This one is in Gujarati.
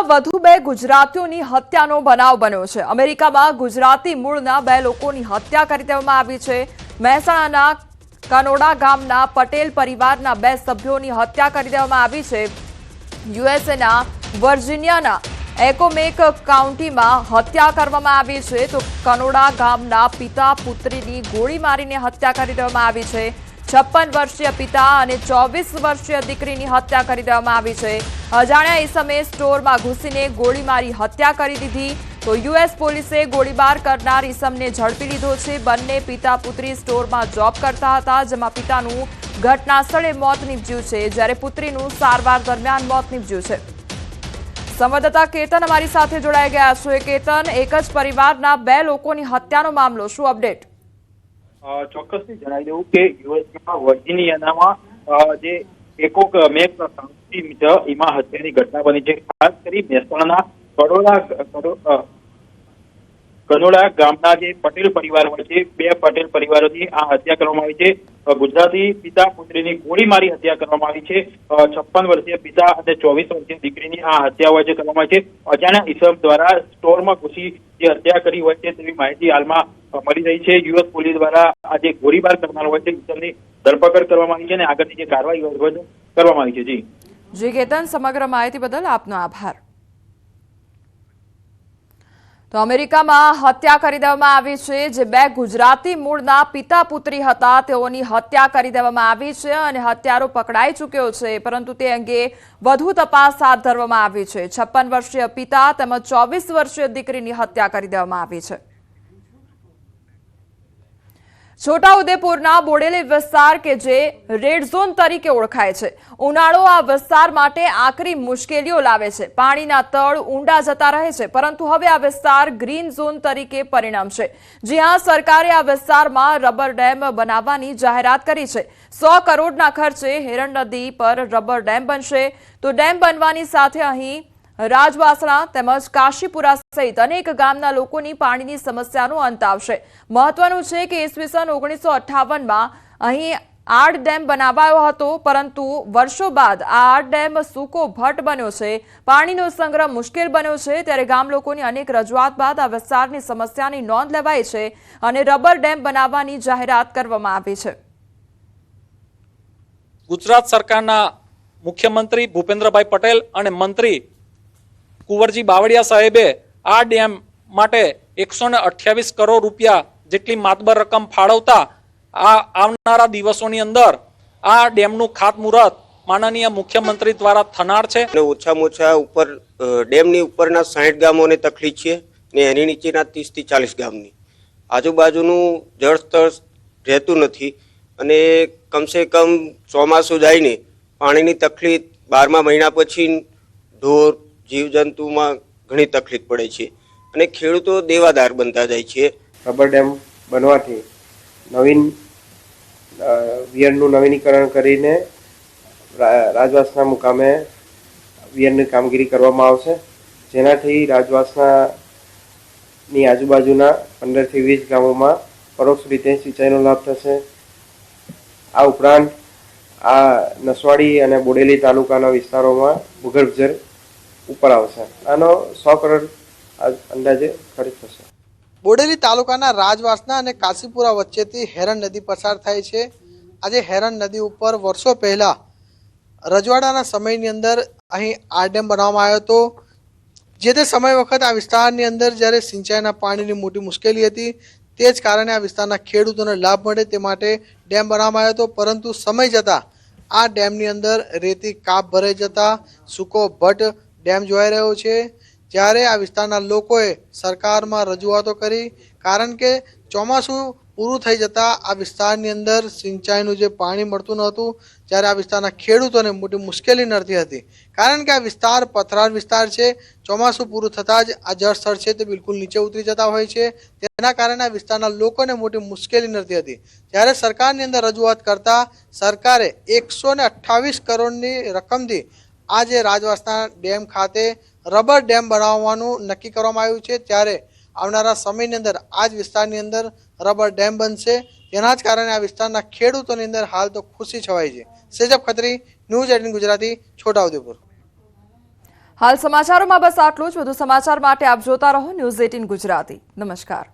વધુ બે ગુજરાતીઓની હત્યાનો બનાવ બન્યો છે। અમેરિકામાં ગુજરાતી મૂળના બે લોકોની હત્યા કરી દેવામાં આવી છે। મહેસાણાના કનોડા ગામના પટેલ પરિવારના બે સભ્યોની હત્યા કરી દેવામાં આવી છે। યુએસએના વર્જિનિયાના એકોમેક કાઉન્ટીમાં હત્યા કરવામાં આવી છે તો કનોડા ગામના પિતા પુત્રીની ગોળી મારીને હત્યા કરી દેવામાં આવી છે। 56 વર્ષીય પિતા અને 24 વર્ષીય દીકરીની હત્યા કરી દેવામાં આવી છે। અજાણ્યા ઈસમે સ્ટોરમાં ઘૂસીને ગોળી મારી હત્યા કરી દીધી તો યુએસ પોલીસે ગોળીબાર કરનાર ઈસમને ઝડપી લીધો છે। બંને પિતા પુત્રી સ્ટોરમાં જોબ કરતા હતા, જેમાં પિતાનું ઘટના સ્થળે મોત નીપજ્યું છે જ્યારે પુત્રીનું સારવાર દરમિયાન મોત નીપજ્યું છે। સંવાદદાતા કેતન અમારી સાથે જોડાઈ ગયા છે। કેતન, એક જ પરિવારના બે લોકોની હત્યાનો મામલો, શું અપડેટ? ચોક્કસથી જણાવી દઉં કે યુએસમાં વર્જિનિયાનામાં જે એકોમેક કાઉન્ટી છે એમાં હત્યાની ઘટના બની છે। ખાસ કરી મહેસાણાના કનોડા ગામના જે પટેલ પરિવાર હોય છે, બે પટેલ પરિવારોની આ હત્યા કરવામાં આવી છે। ગુજરાતી પિતા પુત્રીની ગોળી મારી હત્યા કરવામાં આવી છે। 56 વર્ષીય પિતા અને 24 વર્ષીય દીકરીની આ હત્યા હોય છે કરવામાં આવી છે। અજાણ્યા ઈસમ દ્વારા સ્ટોરમાં ઘૂસી જે હત્યા કરી હોય છે તેવી માહિતી હાલમાં મળી રહી છે। યુએસ પોલીસ દ્વારા આ જે ગોળીબાર કરનાર હોય છે ઈસમની ધરપકડ કરવામાં આવી છે અને આગળની જે કાર્યવાહી કરવામાં આવી છે। જી કેતન, સમગ્ર માહિતી બદલ આપનો આભાર। તો અમેરિકામાં હત્યા કરી દેવામાં આવી છે। જે બે ગુજરાતી મૂળના પિતા પુત્રી હતા તેઓની હત્યા કરી દેવામાં આવી છે અને હત્યારો પકડાઈ ચૂક્યો છે, પરંતુ તે અંગે વધુ તપાસ હાથ ધરવામાં આવી છે। 56 વર્ષીય પિતા તેમજ 24 વર્ષીય દીકરીની હત્યા કરી દેવામાં આવી છે। છોટાઉદેપુરના બોડેલી વિસ્તાર કે જે રેડ ઝોન તરીકે ઓળખાય છે, ઉનાળો આ વિસ્તાર માટે આકરી મુશ્કેલીઓ લાવે છે। પાણીના તળ ઊંડા જતા રહે છે, પરંતુ હવે આ વિસ્તાર ગ્રીન ઝોન તરીકે પરિણમશે। જી હા, સરકારે આ વિસ્તારમાં રબર ડેમ બનાવવાની જાહેરાત કરી છે। 100 કરોડના ખર્ચે હેરણ નદી પર રબર ડેમ બનશે તો ડેમ બનવાની સાથે અહીં રાજવાસણા તેમજ કાશીપુરા સહિત અનેક ગામના લોકોની પાણીની સમસ્યાનો અંત આવશે। મહત્વનું છે કે ઈસવીસન 1958માં અહીં આડ ડેમ બનાવાયો હતો, પરંતુ વર્ષો બાદ આ આડ ડેમ સૂકો ભટ્ટ બન્યો છે। પાણીનો સંગ્રહ મુશ્કેલ બન્યો છે, ત્યારે ગામ લોકોની અનેક રજૂઆત બાદ આ વિસ્તારની સમસ્યાની નોંધ લેવાઈ છે અને રબર ડેમ બનાવવાની જાહેરાત કરવામાં આવી છે। ગુજરાત સરકારના મુખ્યમંત્રી ભૂપેન્દ્રભાઈ પટેલ અને મંત્રી કુંવરજી બાવળિયા સાહેબે આ ડેમ માટે 128 કરોડ રૂપિયા જેટલી માતબર રકમ ફાળવતા આવનારા દિવસોની અંદર આ ડેમનું ખાતમુહૂર્ત માનનીય મુખ્યમંત્રી દ્વારા થનાર છે। ઓછામાં ઓછા ઉપર ડેમની ઉપરના 60 ગામોને તકલીફ છે ને એની નીચેના 30 થી 40 ગામની આજુબાજુનું જળસ્તર રહેતું નથી અને કમસે કમ ચોમાસું જઈને પાણીની તકલીફ 12મા મહિના પછી ઢોર જીવજંતુમાં ઘણી તકલીફ પડે છે અને ખેડૂતો દેવાદાર બનતા જાય છે। રબર ડેમ બનવાથી નવીન વિયરનું નવીનીકરણ કરીને રાજવાસના મુકામે વિયરની કામગીરી કરવામાં આવશે, જેનાથી રાજવાસનાની આજુબાજુના 15 થી 20 ગામોમાં પરોક્ષ રીતે સિંચાઈનો લાભ થશે। આ ઉપરાંત આ નસવાડી અને બોડેલી તાલુકાના વિસ્તારોમાં ભૂગર્ભ જળ ઉપર આવશે। આનો 100 કરોડ અંદાજે ખર્ચ થશે। બોડેલી તાલુકાના રાજવાસના અને કાશીપુરા વચ્ચેથી હેરણ નદી પસાર થાય છે। આજે હેરણ નદી ઉપર વર્ષો પહેલા રજવાડાના સમયની અંદર અહીં આ ડેમ બનાવવામાં આવ્યો હતો। જે તે સમય વખત આ વિસ્તારની અંદર જ્યારે સિંચાઈના પાણીની મોટી મુશ્કેલી હતી, તે જ કારણે આ વિસ્તારના ખેડૂતોને લાભ મળે તે માટે ડેમ બનાવવામાં આવ્યો હતો, પરંતુ સમય જતાં આ ડેમની અંદર રેતી કાપ ભરાઈ જતા સૂકો ભટ્ટ ડેમ જોવાઈ રહ્યો છે। જ્યારે આ વિસ્તારના લોકોએ સરકારમાં રજૂઆતો કરી, કારણ કે ચોમાસું પૂરું થઈ જતાં આ વિસ્તારની અંદર સિંચાઈનું જે પાણી મળતું નહોતું, જ્યારે આ વિસ્તારના ખેડૂતોને મોટી મુશ્કેલી નડતી હતી, કારણ કે આ વિસ્તાર પથરાળ વિસ્તાર છે। ચોમાસું પૂરું થતાં જ આ જળસ્તર છે તે બિલકુલ નીચે ઉતરી જતા હોય છે, તેના કારણે આ વિસ્તારના લોકોને મોટી મુશ્કેલી નડતી હતી। જ્યારે સરકારની અંદર રજૂઆત કરતા સરકારે 128 કરોડની રકમથી આ જે રાજવાસના ડેમ ખાતે રબર ડેમ બનાવવાનું નક્કી કરવામાં આવ્યું છે, ત્યારે આવનારા સમયની અંદર આ જ વિસ્તારની અંદર રબર ડેમ બનશે। તેના જ કારણે આ વિસ્તારના ખેડૂતોની અંદર હાલ તો ખુશી છવાઈ છે। સેજબ ખત્રી, ન્યૂઝ 18 ગુજરાતી, છોટાઉદેપુર। હાલ સમાચારોમાં બસ આટલું જ. વધુ સમાચાર માટે આપ જોતા રહો ન્યૂઝ 18 ગુજરાતી. નમસ્કાર.